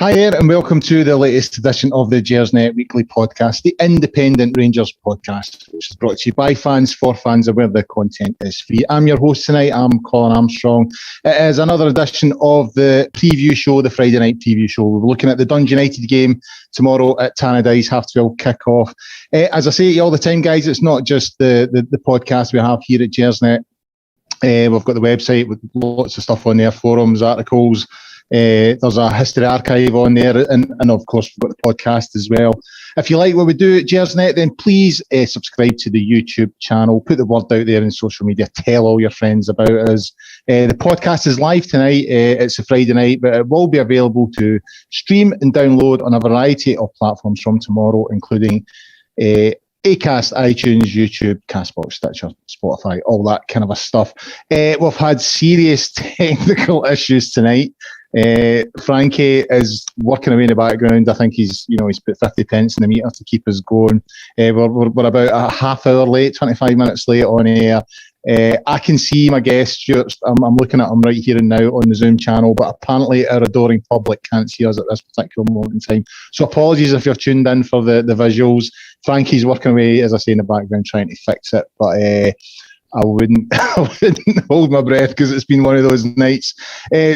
Hi there, and welcome to the latest edition of the Gersnet Weekly Podcast, the independent Rangers podcast, which is brought to you by fans, for fans, and where the content is free. I'm your host tonight, I'm Colin Armstrong. It is another edition of the preview show, the Friday night preview show. We're looking at the Dundee Utd game tomorrow at Tannadice, 12:30 kick-off. As I say all the time, guys, it's not just the podcast we have here at Gersnet. We've got the website with lots of stuff on there, forums, articles. There's a history archive on there, and of course we've got the podcast as well. If you like what we do at Gersnet, then please subscribe to the YouTube channel, put the word out there in social media, tell all your friends about us. The podcast is live tonight. It's a Friday night, but it will be available to stream and download on a variety of platforms from tomorrow, including Acast, iTunes, YouTube, Castbox, Stitcher, Spotify, all that kind of a stuff. We've had serious technical issues tonight. Frankie is working away in the background. I think he's put 50 pence in the meter to keep us going. We're about a half hour late, 25 minutes late on air. I can see my guest, Stewart. I'm looking at him right here and now on the Zoom channel, but apparently our adoring public can't see us at this particular moment in time. So apologies if you're tuned in for the visuals. Frankie's working away, as I say, in the background trying to fix it, but I wouldn't hold my breath because it's been one of those nights.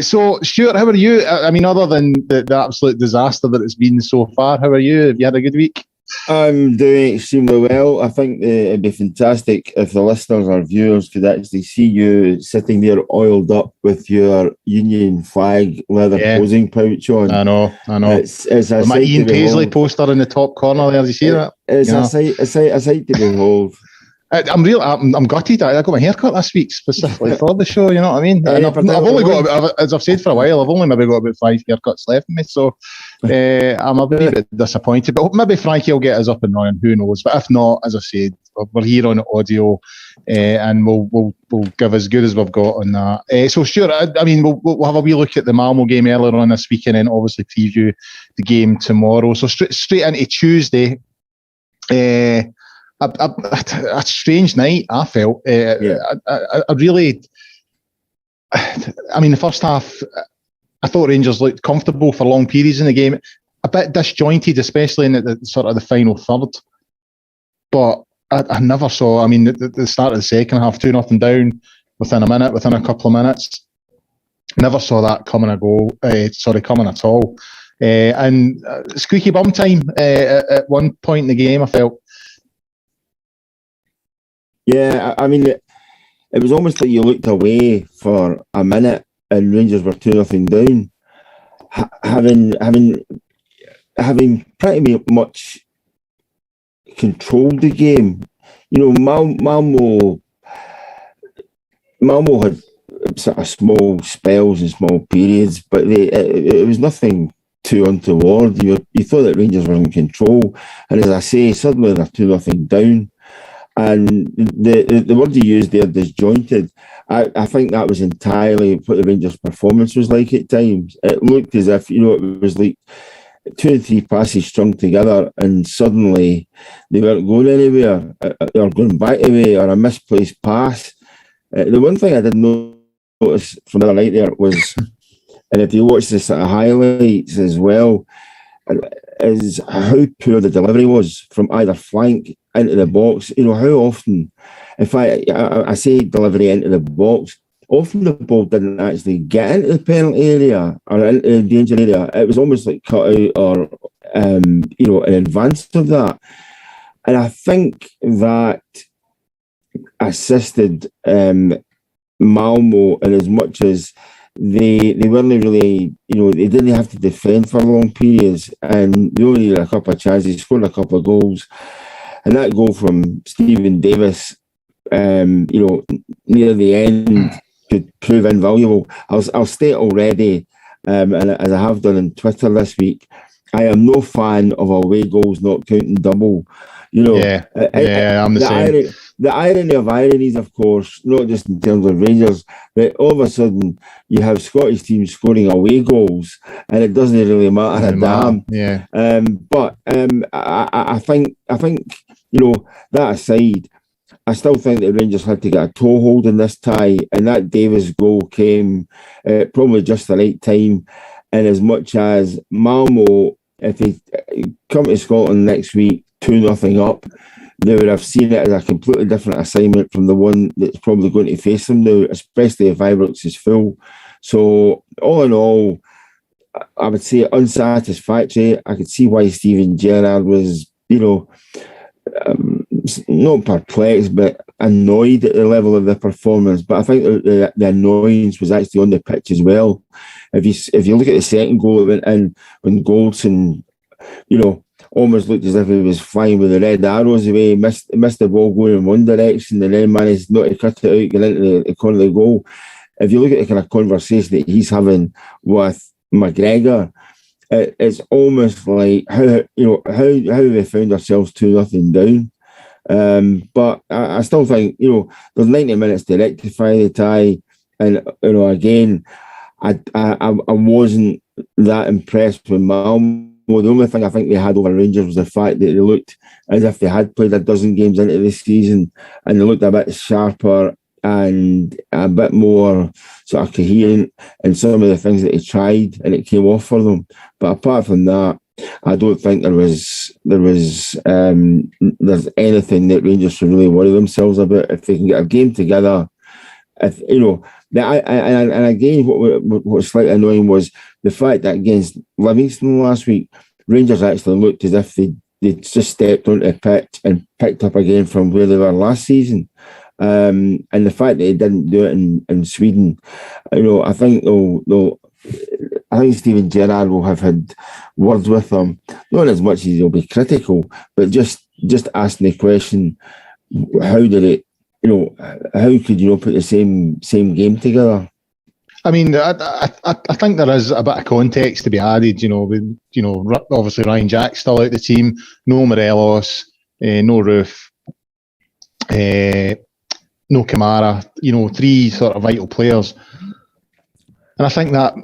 So, Stuart, how are you? I mean, other than the absolute disaster that it's been so far, how are you? Have you had a good week? I'm doing extremely well. I think it'd be fantastic if the listeners or viewers could actually see you sitting there oiled up with your Union flag leather posing pouch on. I know. It's a my Ian Paisley poster in the top corner there. Did you see that? It's a sight to behold. I'm gutted. I got my haircut this week specifically for the show. You know what I mean? And I've only got, as I've said for a while, I've only maybe got about 5 haircuts left in me. So I'm a bit disappointed. But maybe Frankie will get us up and running. Who knows? But if not, as I said, we're here on audio, and we'll give as good as we've got on that. So Stuart, I mean, we'll have a wee look at the Malmo game earlier on this week, and then obviously preview the game tomorrow. So straight into Tuesday. A strange night, I felt. I really, I mean, the first half, I thought Rangers looked comfortable for long periods in the game. A bit disjointed, especially in the sort of the final third. But I never saw, I mean, the start of the second half, 2-0 down within a couple of minutes. Never saw that coming at all. And squeaky bum time at one point in the game, I felt. Yeah, I mean, it was almost like you looked away for a minute and Rangers were 2-0 down, having pretty much controlled the game. You know, Malmo had sort of small spells and small periods, but it was nothing too untoward. You thought that Rangers were in control, and as I say, suddenly they're 2-0 down. And the word you used there, disjointed, I think that was entirely what the Rangers' performance was like at times. It looked as if, it was like 2 or 3 passes strung together and suddenly they weren't going anywhere, or going back away, or a misplaced pass. The one thing I did notice from the other night there was, and if you watch the sort of highlights as well, is how poor the delivery was from either flank into the box. How often, if I say delivery into the box, often the ball didn't actually get into the penalty area or into the danger area. It was almost like cut out or, in advance of that. And I think that assisted Malmo in as much as they weren't really, they didn't have to defend for long periods, and they only had a couple of chances, scored a couple of goals. And that goal from Stephen Davis, near the end, could prove invaluable. I'll state already, and as I have done on Twitter this week, I am no fan of away goals not counting double. I'm the same. The irony of ironies, of course, not just in terms of Rangers, but all of a sudden you have Scottish teams scoring away goals, and it doesn't really matter a damn. Yeah. I think that aside, I still think that Rangers had to get a toehold in this tie, and that Davis goal came probably just the right time. And as much as Malmo, if they come to Scotland next week 2-0 up, they would have seen it as a completely different assignment from the one that's probably going to face them now, especially if Ibrox is full. So all in all, I would say unsatisfactory. I could see why Steven Gerrard was, not perplexed, but annoyed at the level of the performance. But I think the annoyance was actually on the pitch as well. If you look at the second goal that went in, when Goldson, almost looked as if he was flying with the red arrows away, missed the ball going in one direction, and then managed not to cut it out, get into the corner of the goal. If you look at the kind of conversation that he's having with McGregor, it's almost like how we found ourselves 2-0 down. But I still think there's 90 minutes to rectify the tie, and again, I wasn't that impressed with Malmo. The only thing I think they had over Rangers was the fact that they looked as if they had played a dozen games into this season, and they looked a bit sharper and a bit more sort of coherent in some of the things that they tried, and it came off for them. But apart from that, I don't think there's anything that Rangers should really worry themselves about. If they can get a game together, and again, what was slightly annoying was the fact that against Livingston last week, Rangers actually looked as if they just stepped onto the pitch and picked up again from where they were last season. And the fact that they didn't do it in Sweden, I think I think Steven Gerrard will have had words with them, not as much as he'll be critical, but just asking the question, how did it, how could you put the same game together? I mean, I think there is a bit of context to be added. Obviously Ryan Jack's still out the team, no Morelos, no Roof, no Kamara. Three sort of vital players, and I think that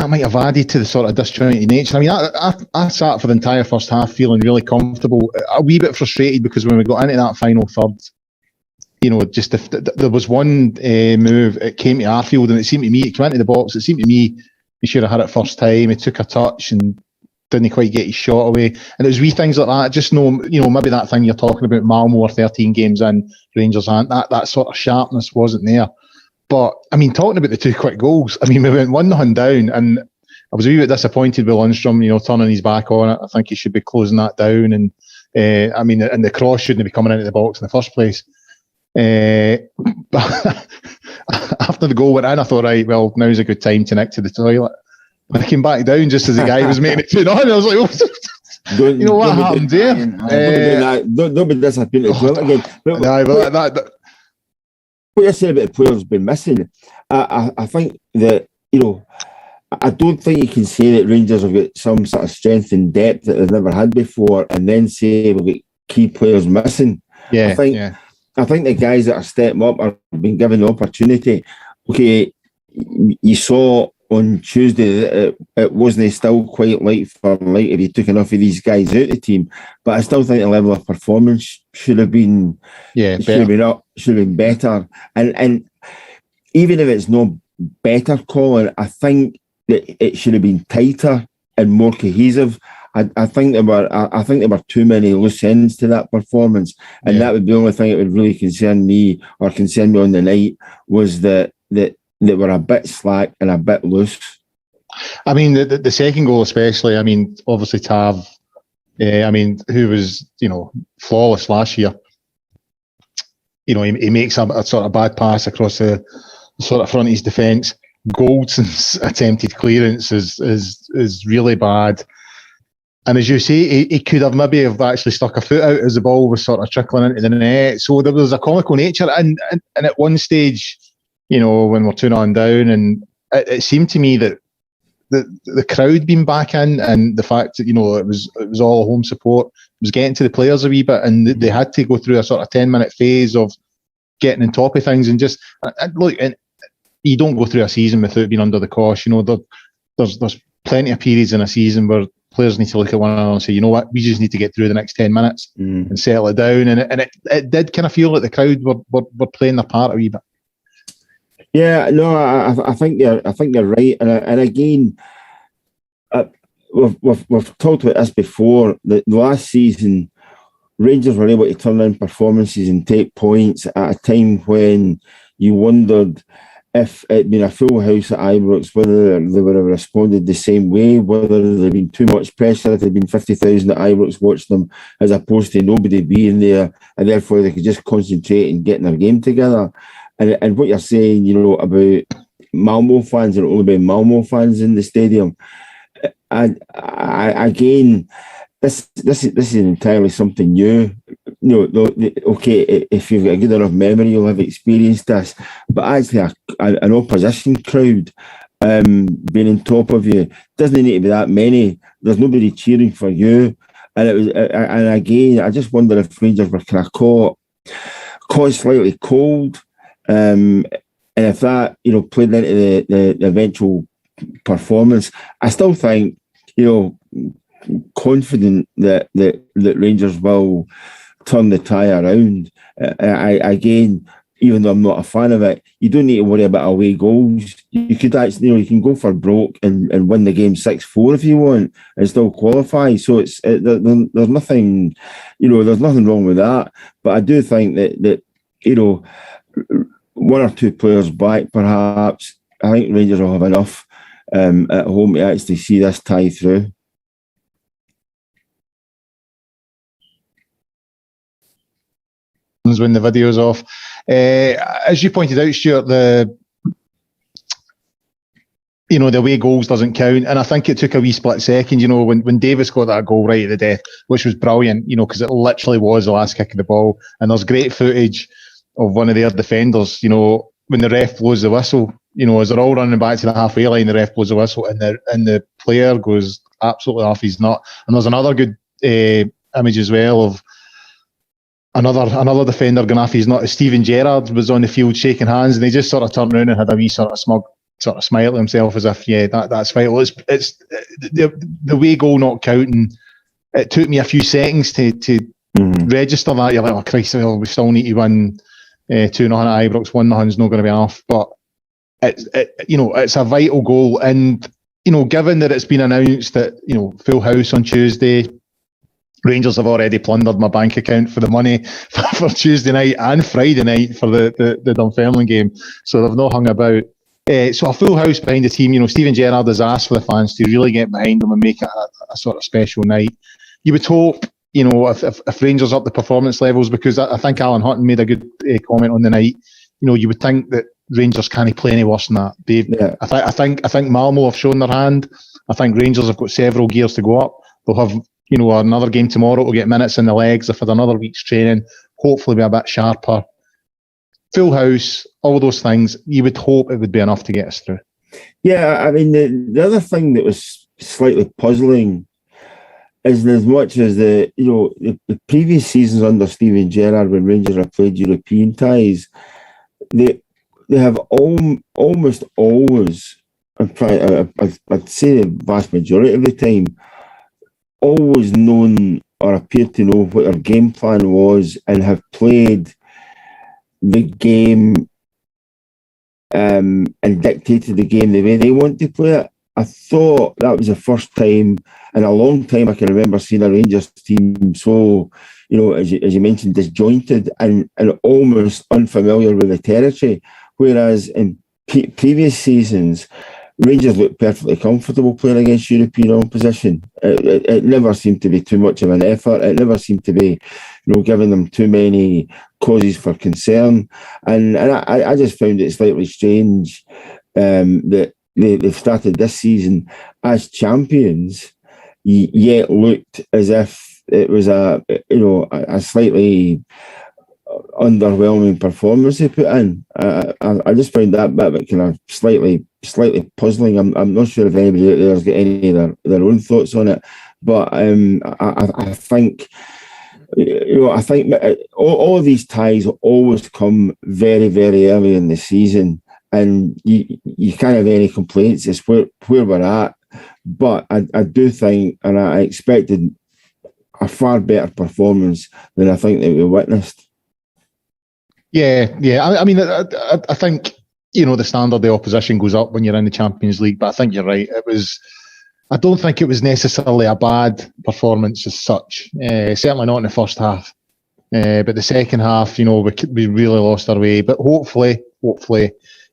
might have added to the sort of disjointed nature. I mean, I sat for the entire first half feeling really comfortable, a wee bit frustrated because when we got into that final third, just if there was one move, it came to Arfield, and it seemed to me, it came into the box, it seemed to me he should have had it first time. He took a touch and didn't quite get his shot away. And it was wee things like that. Just maybe that thing you're talking about, Malmo are 13 games in, Rangers aren't. That sort of sharpness wasn't there. But, I mean, talking about the two quick goals, I mean, we went 1-0 down, and I was a wee bit disappointed with Lundstrom, turning his back on it. I think he should be closing that down. And, and the cross shouldn't be coming into the box in the first place. But after the goal went in, I thought, right, well, now's a good time to nick to the toilet. When I came back down just as the guy was making it 2-0, I was like, what happened there? Don't be disappointed to the toilet again. But what you're saying about the players been missing, I think that, I don't think you can say that Rangers have got some sort of strength and depth that they've never had before and then say we've got key players missing. I think the guys that are stepping up are being given the opportunity. Okay, you saw on Tuesday that it wasn't still quite light for light if you took enough of these guys out of the team, but I still think the level of performance should have been better. And even if it's not better, Colin, I think that it should have been tighter and more cohesive. I think there were too many loose ends to that performance, and that would be the only thing that would really concern me on the night, was that they were a bit slack and a bit loose. I mean, the second goal especially. I mean, obviously Tav, who was flawless last year. He makes a sort of bad pass across the sort of front of his defence. Goldson's attempted clearance is really bad. And as you say, he could have maybe actually stuck a foot out as the ball was sort of trickling into the net. So there was a comical nature. And at one stage, when we're 2-0 down, and it seemed to me that the crowd being back in, and the fact that, it was all home support, was getting to the players a wee bit, and they had to go through a sort of 10-minute phase of getting on top of things. And just, look, and you don't go through a season without being under the cosh. There's plenty of periods in a season where players need to look at one another and say, you know what, we just need to get through the next 10 minutes and settle it down. And it did kind of feel like the crowd were playing their part a wee bit. Yeah, no, I think you're right. And again, We've talked about this before. The last season, Rangers were able to turn in performances and take points at a time when you wondered if it'd been a full house at Ibrox, whether they would have responded the same way, whether there'd been too much pressure, if there'd been 50,000 at Ibrox watching them, as opposed to nobody being there, and therefore they could just concentrate and getting their game together. And what you're saying, about Malmo fans, and only being Malmo fans in the stadium, and again, this is entirely something new. Okay, if you've got a good enough memory, you'll have experienced this. But actually, an opposition crowd being on top of you doesn't need to be that many. There's nobody cheering for you, and it was. And again, I just wonder if Rangers were kind of caught slightly cold, and if that played into the eventual performance. I still think confident that Rangers will turn the tie around. Again, even though I'm not a fan of it, you don't need to worry about away goals. You could actually, you can go for broke and win the game 6-4 if you want and still qualify. So there's nothing, there's nothing wrong with that. But I do think that one or two players back, perhaps, I think Rangers will have enough at home to actually see this tie through. When the video's off, as you pointed out, Stuart, the away goals doesn't count, and I think it took a wee split second. When Davis got that goal right at the death, which was brilliant. Because it literally was the last kick of the ball, and there's great footage of one of their defenders. When the ref blows the whistle, as they're all running back to the halfway line, the ref blows the whistle, and the player goes absolutely off his nut. And there's another good image as well of another defender going off his nut. Steven Gerrard was on the field shaking hands, and he just sort of turned around and had a wee sort of smug sort of smile to himself, as if, that's vital. It's the way goal not counting. It took me a few seconds to register that. You're like, oh Christ, we still need to win 2-0 at Ibrox. 1-0's not going to be off, but it's a vital goal. And given that it's been announced that full house on Tuesday, Rangers have already plundered my bank account for the money for Tuesday night and Friday night for the Dunfermline game. So they've not hung about. So a full house behind the team. Steven Gerrard has asked for the fans to really get behind them and make it a sort of special night. You would hope, if Rangers up the performance levels, because I think Alan Hutton made a good comment on the night. You would think that Rangers can't play any worse than that. I think Malmo have shown their hand. I think Rangers have got several gears to go up. They'll have another game tomorrow. We'll get minutes in the legs. They've had another week's training. Hopefully be a bit sharper. Full house, all those things. You would hope it would be enough to get us through. Yeah, I mean, the other thing that was slightly puzzling is as much as the previous seasons under Steven Gerrard, when Rangers have played European ties, they have almost always, I'd say the vast majority of the time, always known or appeared to know what their game plan was and have played the game and dictated the game the way they want to play it. I thought that was the first time in a long time I can remember seeing a Rangers team so, as you mentioned, disjointed and almost unfamiliar with the territory. Whereas in previous seasons, Rangers looked perfectly comfortable playing against European opposition. It never seemed to be too much of an effort. It never seemed to be, giving them too many causes for concern. And I just found it slightly strange that they've started this season as champions, yet looked as if it was a slightly underwhelming performance they put in. I just found that bit kind of slightly puzzling. I'm not sure if anybody out there's got any of their own thoughts on it, but I think all of these ties always come very, very early in the season, and you can't have any complaints. It's where we're at. But I do think, and I expected a far better performance than I think that we witnessed. Yeah. I mean, I think the standard of the opposition goes up when you're in the Champions League, but I think you're right. It was I don't think it was necessarily a bad performance as such. Certainly not in the first half. But the second half, we really lost our way. But hopefully,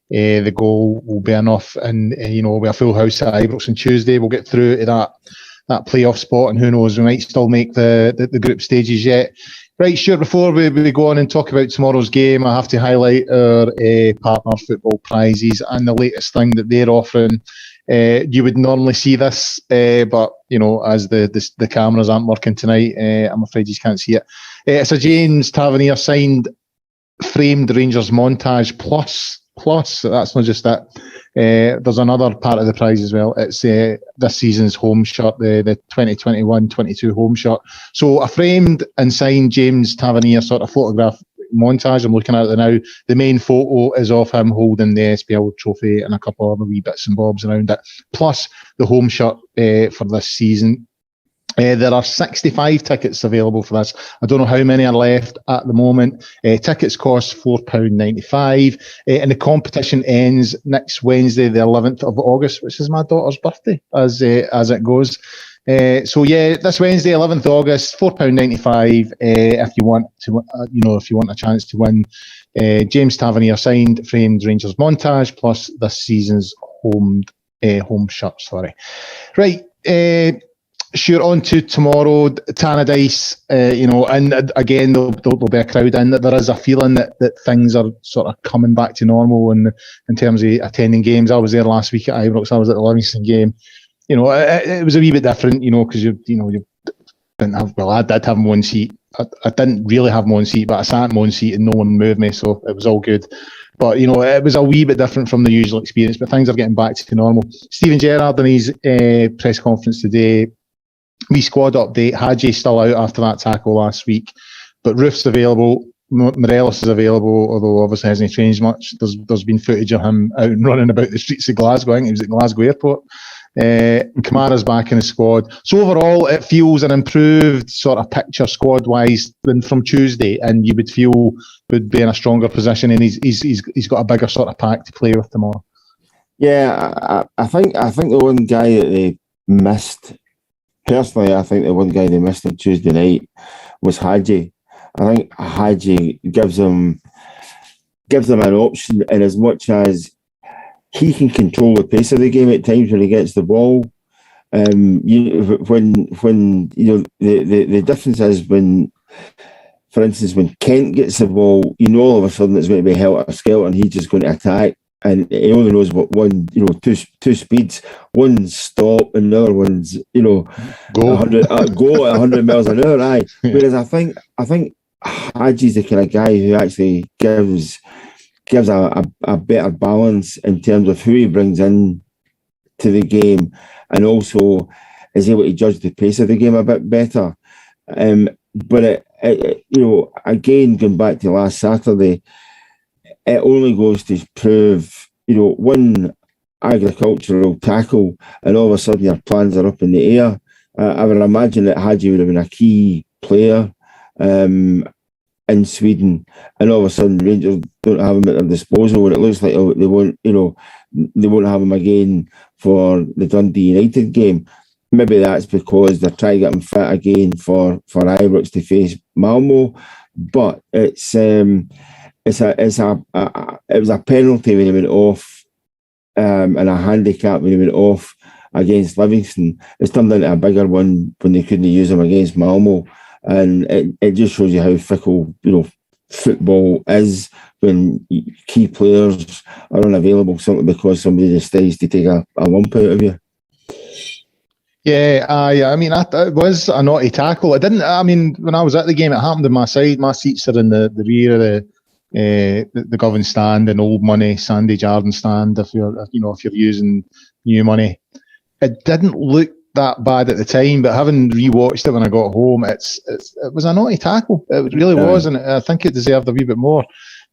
the goal will be enough, and we'll be a full house at Ibrox on Tuesday. We'll get through to that playoff spot, and who knows, we might still make the group stages yet. Right, Stuart, before we go on and talk about tomorrow's game, I have to highlight our partner football prizes and the latest thing that they're offering. You would normally see this, but as the cameras aren't working tonight, I'm afraid you can't see it. It's a James Tavernier signed framed Rangers montage plus. That's not just that. There's another part of the prize as well. It's this season's home shirt, the 2021-22 home shirt. So a framed and signed James Tavernier sort of photograph montage. I'm looking at it now. The main photo is of him holding the SPL trophy and a couple of other wee bits and bobs around it, plus the home shirt for this season. There are 65 tickets available for this. I don't know how many are left at the moment. Tickets cost £4.95, and the competition ends next Wednesday, the 11th of August, which is my daughter's birthday, as it goes. This Wednesday, 11th August, £4.95. If you want to, if you want a chance to win James Tavernier signed framed Rangers montage plus this season's home shirt. Sorry, right. Sure, on to tomorrow, Tannadice, and again, there'll be a crowd in. There is a feeling that things are sort of coming back to normal in terms of attending games. I was there last week at Ibrox. I was at the Livingston game. It was a wee bit different, because you didn't have, well, I did have my own seat. I didn't really have my own seat, but I sat in my own seat and no one moved me, so it was all good. But, it was a wee bit different from the usual experience, but things are getting back to normal. Steven Gerrard in his press conference today, wee squad update. Hadji's still out after that tackle last week, but Roof's available. Morelos is available, although obviously hasn't changed much. There's been footage of him out and running about the streets of Glasgow. I think he was at Glasgow Airport. Kamara's back in the squad. So overall, it feels an improved sort of picture squad-wise than from Tuesday, and you would feel would be in a stronger position, and he's got a bigger sort of pack to play with tomorrow. Yeah, I think the one guy that they missed. Personally, I think the one guy they missed on Tuesday night was Hadji. I think Hadji gives them an option, and as much as he can control the pace of the game at times when he gets the ball. The difference is when, for instance, when Kent gets the ball, all of a sudden it's going to be helter-skelter and he's just going to attack. And he only knows what two speeds. One's stop and the other one's, go 100 miles an hour. Aye. Whereas I think Hadji's the kind of guy who actually gives a better balance in terms of who he brings in to the game, and also is able to judge the pace of the game a bit better. But again, going back to last Saturday, it only goes to prove, one agricultural tackle and all of a sudden your plans are up in the air. I would imagine that Hadji would have been a key player in Sweden, and all of a sudden Rangers don't have him at their disposal, and it looks like they won't have him again for the Dundee United game. Maybe that's because they're trying to get him fit again for Ibrox to face Malmo, but it was a penalty when he went off, and a handicap when he went off against Livingston. It's turned into a bigger one when they couldn't use him against Malmo, and it just shows you how fickle football is when key players are unavailable simply because somebody decides to take a lump out of you. Yeah, I mean, it was a naughty tackle. When I was at the game, it happened on my side. My seats are in the rear of the Govan stand and Old Money Sandy Jardine stand. If you're using new money, it didn't look that bad at the time, but having rewatched it when I got home, it was a naughty tackle. It really was, and I think it deserved a wee bit more.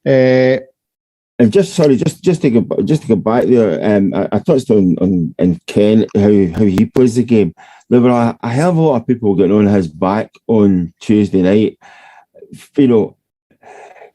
And just to go back there, I touched on Ken how he plays the game. There were a hell of a lot of people getting on his back on Tuesday night.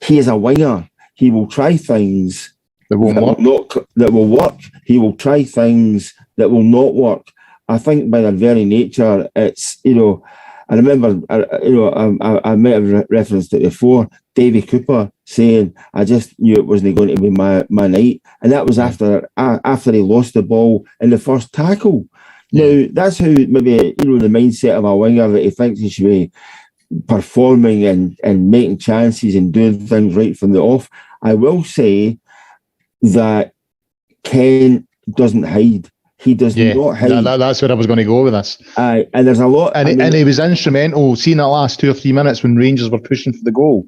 He is a winger. He will try things that will work. He will try things that will not work. I think by their very nature, it's, I remember, I might have referenced it before, Davy Cooper saying, I just knew it wasn't going to be my night. And that was after he lost the ball in the first tackle. Now, that's how maybe, the mindset of a winger, that he thinks he should be performing and making chances and doing things right from the off. I will say that Ken doesn't hide. He does not hide. That's where I was going to go with this. And there's a lot. And he was instrumental. Seeing that last 2 or 3 minutes when Rangers were pushing for the goal,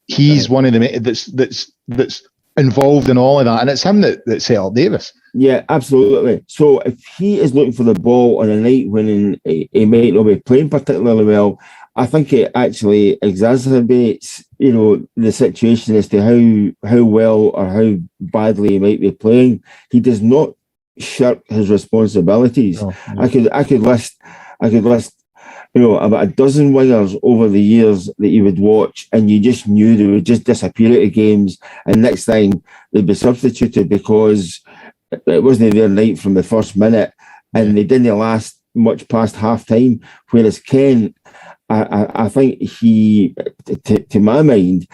he's one of the that's involved in all of that, and it's him that set up Davis. Yeah, absolutely. So if he is looking for the ball on a night when he might not be playing particularly well, I think it actually exacerbates, the situation as to how well or how badly he might be playing. He does not shirk his responsibilities. I could list about a dozen wingers over the years that you would watch, and you just knew they would just disappear out of games, and next time they'd be substituted because it wasn't their night from the first minute, and they didn't last much past half time. Whereas Ken, I think he, to my mind,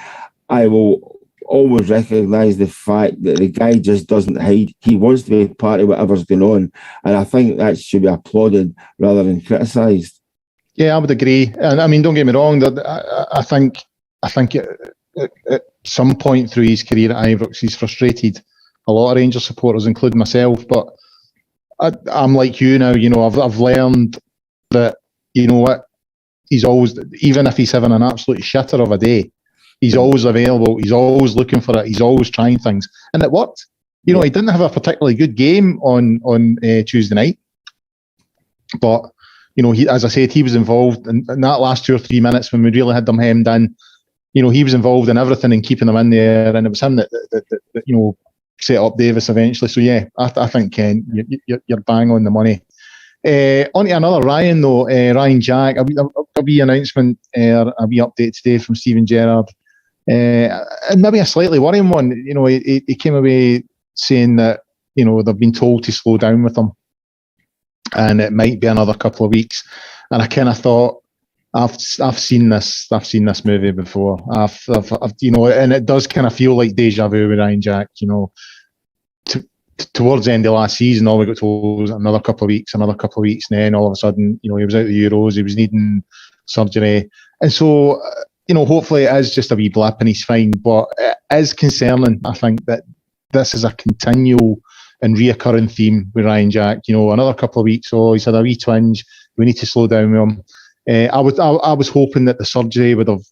I will always recognise the fact that the guy just doesn't hide. He wants to be part of whatever's going on, and I think that should be applauded rather than criticised. Yeah, I would agree. And I mean, don't get me wrong. I think at some point through his career at Ibrox, he's frustrated a lot of Rangers supporters, including myself. But I'm like you now. I've learned that what he's always, even if he's having an absolute shitter of a day, he's always available. He's always looking for it. He's always trying things, and it worked. He didn't have a particularly good game on Tuesday night, but. He, as I said, he was involved in that last 2 or 3 minutes when we really had them hemmed in. He was involved in everything and keeping them in there, and it was him that set up Davis eventually. So yeah, I think Ken, you're bang on the money. On to another Ryan though, Ryan Jack. A wee announcement, a wee update today from Stephen Gerrard, and maybe a slightly worrying one. He came away saying that they've been told to slow down with him. And it might be another couple of weeks. And I kind of thought, I've seen this movie before. I've and it does kind of feel like deja vu with Ryan Jack. Towards the end of last season, all we got told was another couple of weeks, and then all of a sudden, he was out of the Euros, he was needing surgery, and so hopefully it is just a wee blip and he's fine. But it is concerning. I think that this is a continual and reoccurring theme with Ryan Jack. Another couple of weeks, he's had a wee twinge, we need to slow down with him. I was hoping that the surgery would have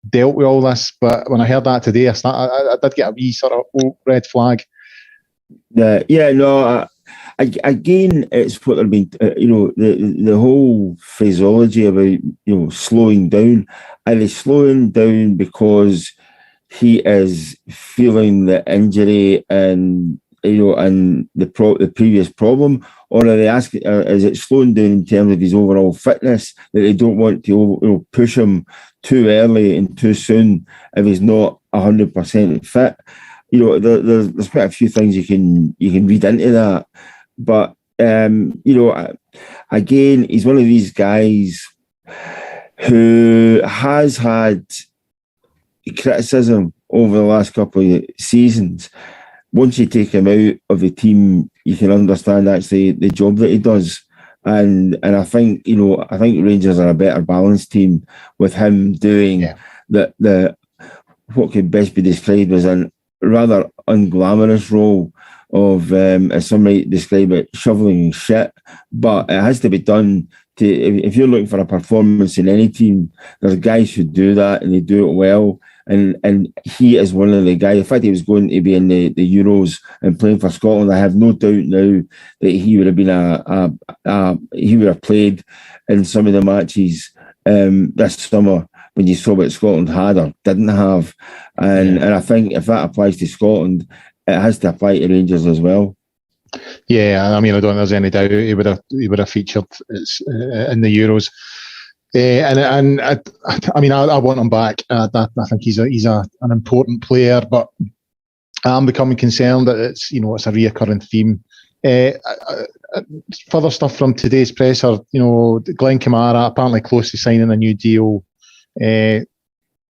dealt with all this, but when I heard that today, I did get a wee sort of red flag. Again, it's what they've been, the whole phraseology about, slowing down. Are they slowing down because he is feeling the injury and the previous problem, or are they asking? Is it slowing down in terms of his overall fitness, that they don't want to push him too early and too soon if he's not 100% fit? There's quite a few things you can read into that, but again, he's one of these guys who has had criticism over the last couple of seasons. Once you take him out of the team, you can understand actually the job that he does, and I think Rangers are a better balanced team with him doing the what could best be described as a rather unglamorous role of, as some might describe it, shoveling shit. But it has to be done. If you're looking for a performance in any team, there's guys who do that and they do it well. And he is one of the guys. In fact, he was going to be in the Euros and playing for Scotland. I have no doubt now that he would have been he would have played in some of the matches this summer when you saw what Scotland had or didn't have. And I think if that applies to Scotland, it has to apply to Rangers as well. Yeah, I mean, I don't think there's any doubt he would have featured in the Euros. And I want him back. I think he's an important player, but I'm becoming concerned that it's a reoccurring theme. further stuff from today's presser, Glenn Kamara apparently close to signing a new deal.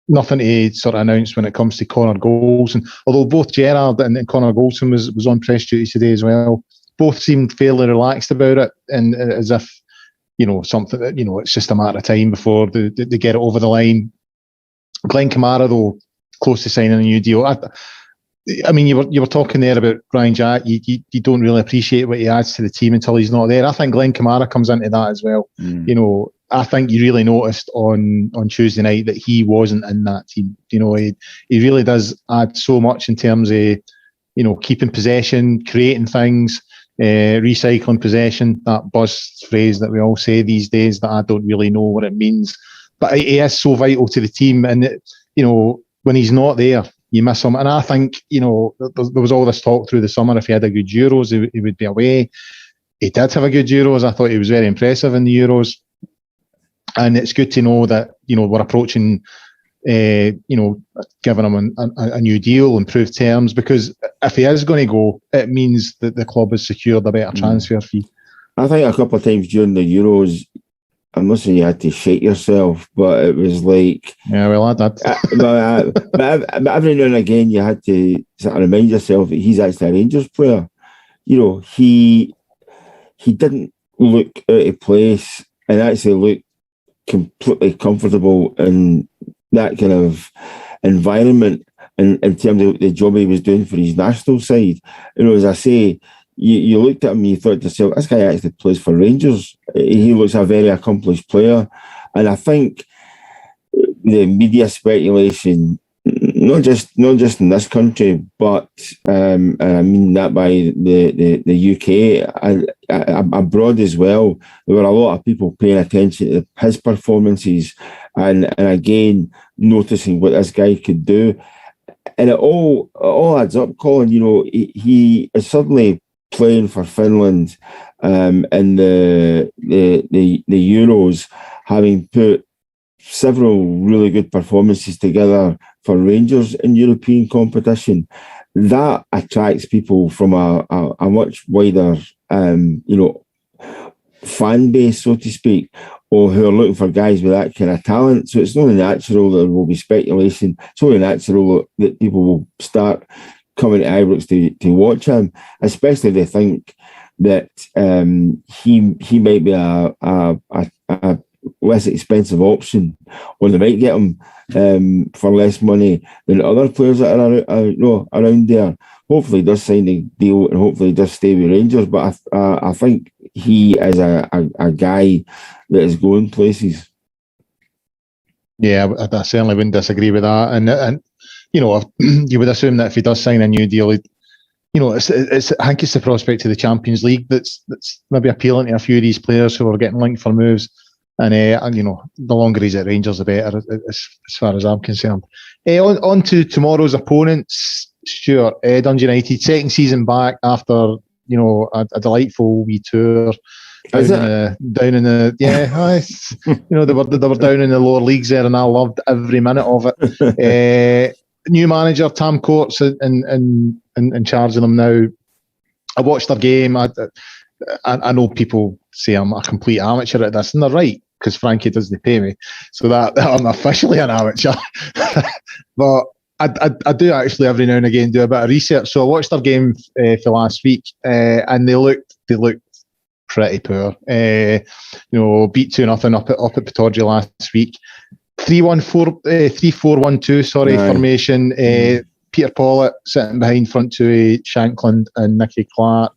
Nothing to sort of announce when it comes to Connor Golson. Although both Gerrard and Connor Golson was on press duty today as well. Both seemed fairly relaxed about it, and as if, something that, it's just a matter of time before they get it over the line. Glenn Kamara, though, close to signing a new deal. I mean, you were talking there about Brian Jack. You don't really appreciate what he adds to the team until he's not there. I think Glenn Kamara comes into that as well. I think you really noticed on Tuesday night that he wasn't in that team. He really does add so much in terms of, keeping possession, creating things, recycling possession, that buzz phrase that we all say these days that I don't really know what it means. But he is so vital to the team. And, when he's not there, you miss him. And I think, there was all this talk through the summer. If he had a good Euros, he would be away. He did have a good Euros. I thought he was very impressive in the Euros. And it's good to know that, we're approaching, giving him a new deal, improved terms, because if he is going to go, it means that the club has secured a better transfer fee. I think a couple of times during the Euros, I'm not saying you had to shake yourself, but it was like... Yeah, well, I did. but every now and again, you had to sort of remind yourself that he's actually a Rangers player. He didn't look out of place and actually looked completely comfortable in that kind of environment in terms of the job he was doing for his national side. As I say, you looked at him and you thought to yourself, this guy actually plays for Rangers. He looks a very accomplished player. And I think the media speculation, not just in this country, but and I mean that by the UK, abroad as well, there were a lot of people paying attention to his performances and again noticing what this guy could do. And it all adds up, Colin. He is suddenly playing for Finland in the Euros, having put several really good performances together for Rangers in European competition. That attracts people from a much wider, fan base, so to speak, or who are looking for guys with that kind of talent. So it's only natural that there will be speculation. It's only natural that people will start coming to Ibrox to watch him, especially if they think that he might be a less expensive option, or they might get him for less money than other players that are around there. Hopefully he does sign the deal and hopefully he does stay with Rangers, but I think he is a guy that is going places. Yeah, I certainly wouldn't disagree with that. And you would assume that if he does sign a new deal, it's I think it's the prospect to the Champions League that's maybe appealing to a few of these players who are getting linked for moves. And the longer he's at Rangers, the better, as far as I'm concerned. On to tomorrow's opponents, Stewart. Dundee Utd, second season back after a delightful wee tour down in the they were down in the lower leagues there, and I loved every minute of it. New manager Tam Court's in charge of them now. I watched their game. I know people say I'm a complete amateur at this, and they're right, because Frankie doesn't pay me, so that I'm officially an amateur. But I do actually every now and again do a bit of research. So I watched their game for last week, and they looked pretty poor. Beat 2-0 up at Pittodrie last week. 3-4-1-2 formation. Peter Pollitt sitting behind front two, Shankland and Nicky Clark.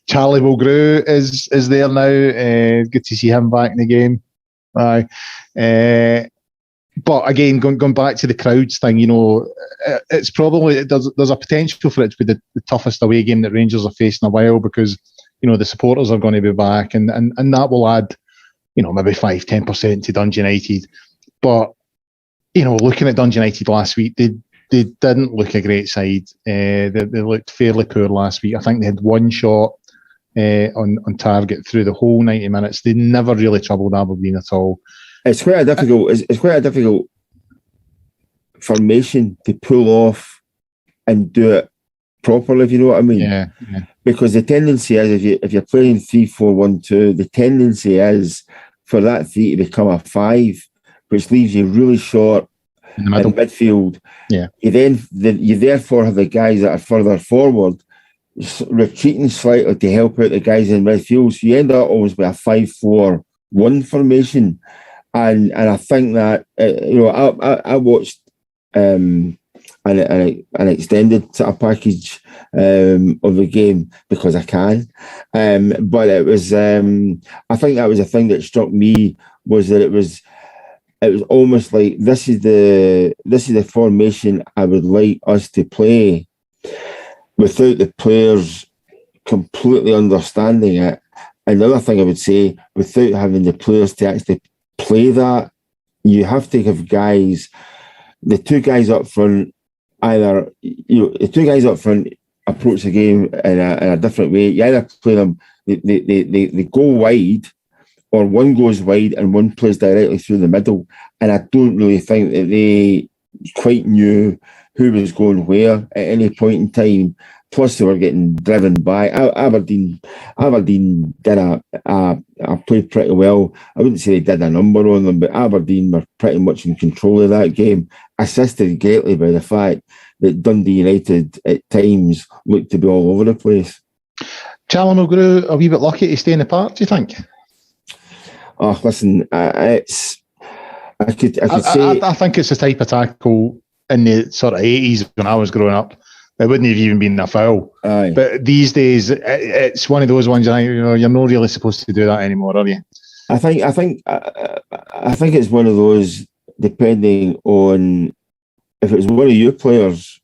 Charlie Mulgrew is there now. Good to see him back in the game. But again, going back to the crowds thing, it's probably there's a potential for it to be the toughest away game that Rangers are facing in a while, because the supporters are going to be back, and that will add maybe 5-10% to Dundee United. But looking at Dundee United last week, they didn't look a great side. They looked fairly poor last week. I think they had one shot on target through the whole 90 minutes. They never really troubled Aberdeen at all. It's quite a difficult formation to pull off and do it properly, if you know what I mean. Yeah. Because the tendency is, if you're playing 3-4-1-2, the tendency is for that 3 to become a 5, which leaves you really short In the middle. in midfield. Yeah. You therefore have the guys that are further forward retreating slightly to help out the guys in midfield. So you end up always with a 5-4-1 formation. And I think that, I watched an extended sort of package of the game because I can. But it was, I think that was the thing that struck me, was that it was almost like this is the formation I would like us to play, without the players completely understanding it. And the other thing I would say, without having the players to actually play that, you have to have guys, the 2 guys up front, the 2 guys up front approach the game in a different way. You either play them, they go wide, or one goes wide and one plays directly through the middle. And I don't really think that they quite knew who was going where at any point in time. Plus, they were getting driven by Aberdeen. Aberdeen did played pretty well. I wouldn't say they did a number on them, but Aberdeen were pretty much in control of that game, assisted greatly by the fact that Dundee United at times looked to be all over the place. Callum will a wee bit lucky to stay in the park, do you think? Oh, listen, I think it's the type of tackle in the sort of 80s when I was growing up. It wouldn't have even been a foul. Aye. But these days, it's one of those ones. You're not really supposed to do that anymore, are you? I think it's one of those. Depending on if it was one of your players,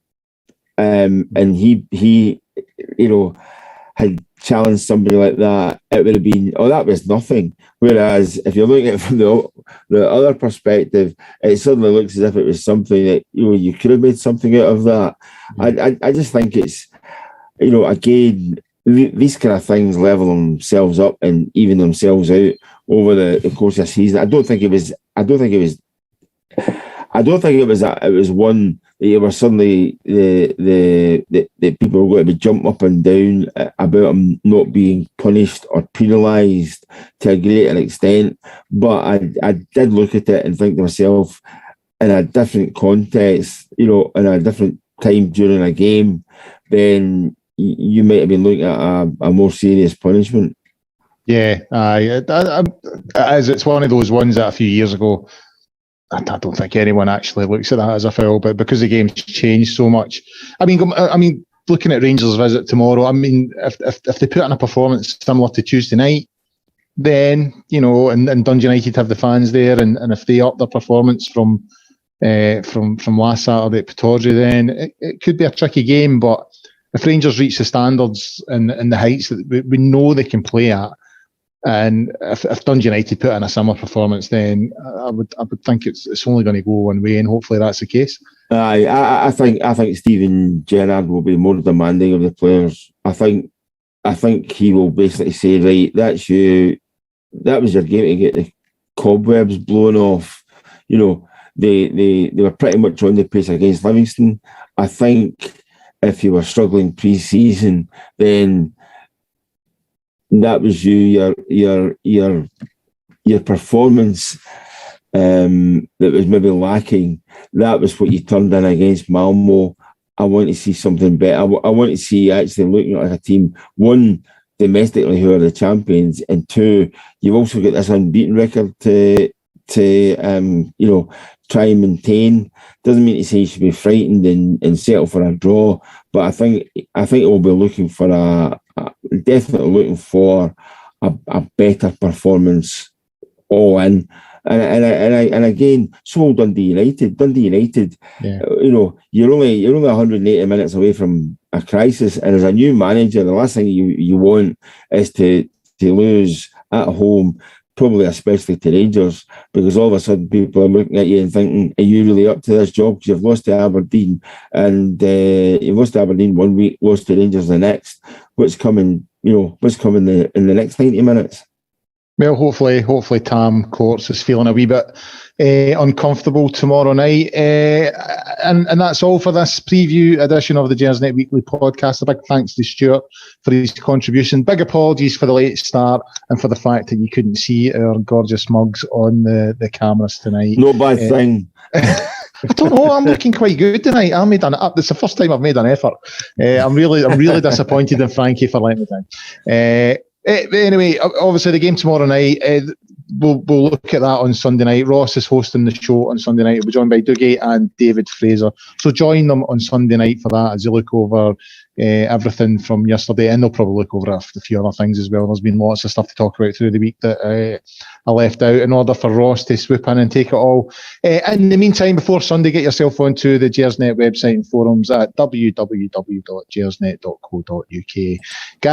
and he had challenged somebody like that, it would have been, that was nothing. Whereas if you're looking at it from the other perspective, it suddenly looks as if it was something that you could have made something out of that. I just think it's, again, these kind of things level themselves up and even themselves out over the course of the season. I don't think it was one that you were suddenly the people were going to be jumping up and down about him not being punished or penalised to a greater extent. But I did look at it and think to myself, in a different context, in a different time during a game, then you might have been looking at a more serious punishment. Yeah, it's one of those ones that a few years ago, I don't think anyone actually looks at that as a foul, but because the game's changed so much, I mean, looking at Rangers' visit tomorrow, I mean, if they put in a performance similar to Tuesday night, then and Dundee United have the fans there, and if they up their performance from last Saturday at Pittodrie, then it could be a tricky game. But if Rangers reach the standards and the heights that we know they can play at, and if Dundee United put in a similar performance, then I would think it's only going to go one way, and hopefully that's the case. I think Steven Gerrard will be more demanding of the players. I think he will basically say, right, that's you. That was your game to get the cobwebs blown off. They were pretty much on the pace against Livingston. I think if you were struggling pre-season, then that was your performance that was maybe lacking. That was what you turned in against Malmo. I want to see something better. I want to see actually looking like a team, one, domestically, who are the champions, and two, you've also got this unbeaten record to try and maintain. Doesn't mean to say you should be frightened and settle for a draw, but I think we'll be looking for definitely looking for a better performance all in. And again, so will Dundee United. Yeah. You're only 180 minutes away from a crisis, and as a new manager, the last thing you want is to lose at home, probably especially to Rangers, because all of a sudden people are looking at you and thinking, are you really up to this job? Because you've lost to Aberdeen, and you've lost to Aberdeen one week, lost to Rangers the next. What's coming in the next 90 minutes? Well, hopefully Tam Courts is feeling a wee bit uncomfortable tomorrow night. And that's all for this preview edition of the Gersnet Weekly Podcast. A big thanks to Stewart for his contribution. Big apologies for the late start and for the fact that you couldn't see our gorgeous mugs on the cameras tonight. No bad thing. I don't know. I'm looking quite good tonight. It's the first time I've made an effort. I'm really disappointed in Frankie for letting me down. Anyway, obviously the game tomorrow night. We'll look at that on Sunday night. Ross is hosting the show on Sunday night. We'll be joined by Dougie and David Fraser. So join them on Sunday night for that as you look over everything from yesterday, and they'll probably look over a few other things as well. There's been lots of stuff to talk about through the week that I left out in order for Ross to swoop in and take it all. In the meantime, before Sunday, get yourself onto the Gersnet website and forums at www.gersnet.co.uk.